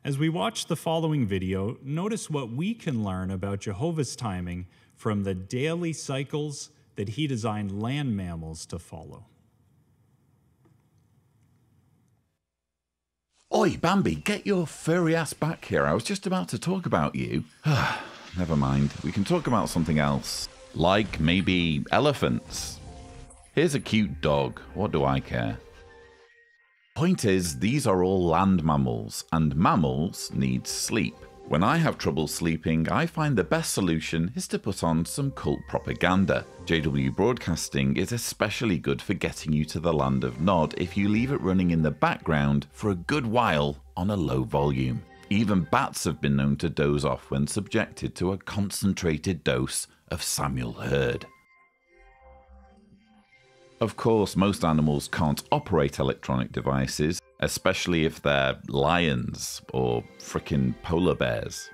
As we watch the following video, notice what we can learn about Jehovah's timing from the daily cycles that he designed land mammals to follow. Oi, Bambi, get your furry ass back here. I was just about to talk about you. Never mind, we can talk about something else. Like maybe elephants. Here's a cute dog, what do I care? Point is, these are all land mammals, and mammals need sleep. When I have trouble sleeping, I find the best solution is to put on some cult propaganda. JW Broadcasting is especially good for getting you to the land of Nod if you leave it running in the background for a good while on a low volume. Even bats have been known to doze off when subjected to a concentrated dose of Samuel Hurd. Of course, most animals can't operate electronic devices, especially if they're lions or frickin' polar bears.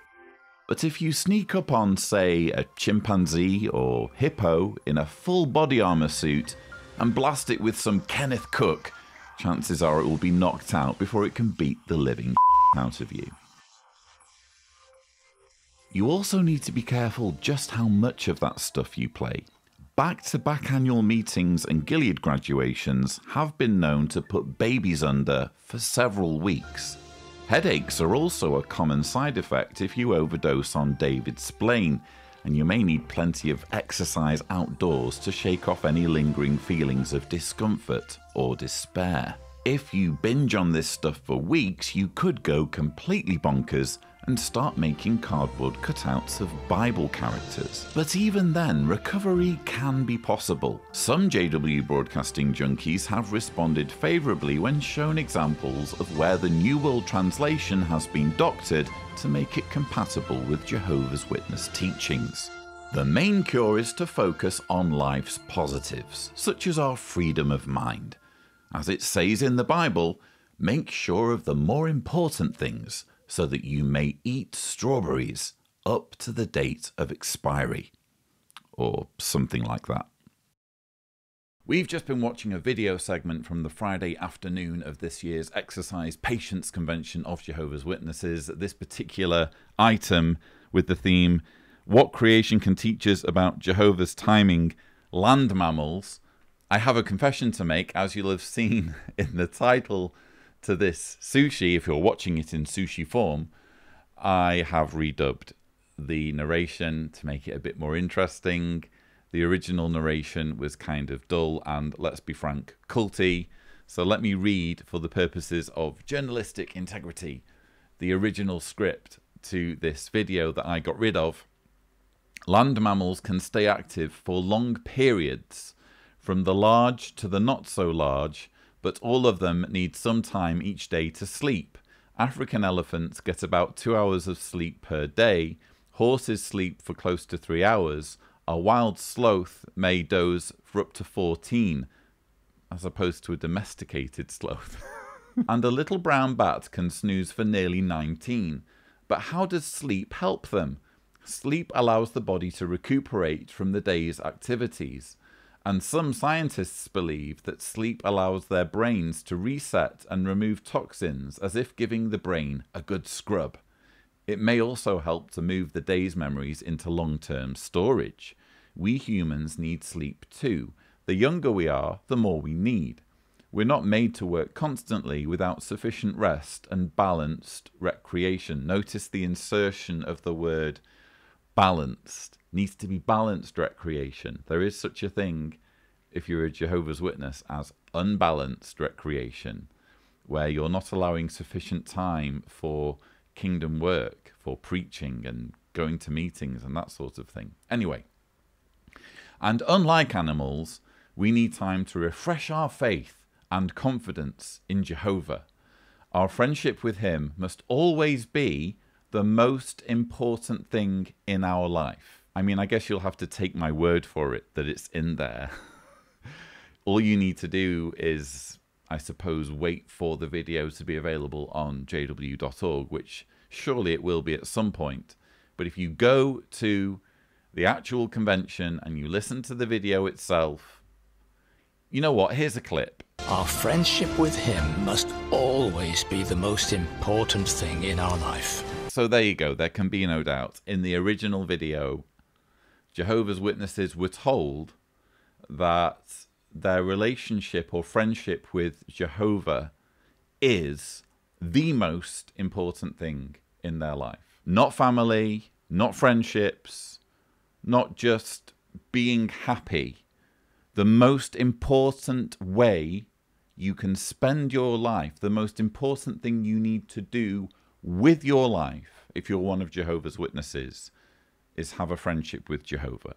But if you sneak up on, say, a chimpanzee or hippo in a full body armor suit and blast it with some Kenneth Cook, chances are it will be knocked out before it can beat the living out of you. You also need to be careful just how much of that stuff you play. Back-to-back annual meetings and Gilead graduations have been known to put babies under for several weeks. Headaches are also a common side effect if you overdose on David Splain, and you may need plenty of exercise outdoors to shake off any lingering feelings of discomfort or despair. If you binge on this stuff for weeks, you could go completely bonkers and start making cardboard cutouts of Bible characters. But even then, recovery can be possible. Some JW Broadcasting junkies have responded favourably when shown examples of where the New World Translation has been doctored to make it compatible with Jehovah's Witness teachings. The main cure is to focus on life's positives, such as our freedom of mind. As it says in the Bible, make sure of the more important things, so that you may eat strawberries up to the date of expiry. Or something like that. We've just been watching a video segment from the Friday afternoon of this year's Exercise Patience Convention of Jehovah's Witnesses. This particular item with the theme, What Creation Can Teach Us About Jehovah's Timing, Land Mammals. I have a confession to make, as you'll have seen in the title to this sushi, if you're watching it in sushi form. I have redubbed the narration to make it a bit more interesting. The original narration was kind of dull and, let's be frank, culty. So let me read, for the purposes of journalistic integrity, the original script to this video that I got rid of. Land mammals can stay active for long periods, from the large to the not so large, but all of them need some time each day to sleep. African elephants get about 2 hours of sleep per day. Horses sleep for close to 3 hours. A wild sloth may doze for up to 14, as opposed to a domesticated sloth. And a little brown bat can snooze for nearly 19. But how does sleep help them? Sleep allows the body to recuperate from the day's activities. And some scientists believe that sleep allows their brains to reset and remove toxins, as if giving the brain a good scrub. It may also help to move the day's memories into long-term storage. We humans need sleep too. The younger we are, the more we need. We're not made to work constantly without sufficient rest and balanced recreation. Notice the insertion of the word balanced. Needs to be balanced recreation. There is such a thing, if you're a Jehovah's Witness, as unbalanced recreation, where you're not allowing sufficient time for kingdom work, for preaching and going to meetings and that sort of thing. Anyway, and unlike animals, we need time to refresh our faith and confidence in Jehovah. Our friendship with him must always be the most important thing in our life. I mean, I guess you'll have to take my word for it that it's in there. All you need to do is, I suppose, wait for the video to be available on jw.org, which surely it will be at some point. But if you go to the actual convention and you listen to the video itself, you know what? Here's a clip. Our friendship with him must always be the most important thing in our life. So there you go. There can be no doubt. In the original video, Jehovah's Witnesses were told that their relationship or friendship with Jehovah is the most important thing in their life. Not family, not friendships, not just being happy. The most important way you can spend your life, the most important thing you need to do with your life, if you're one of Jehovah's Witnesses, is have a friendship with Jehovah.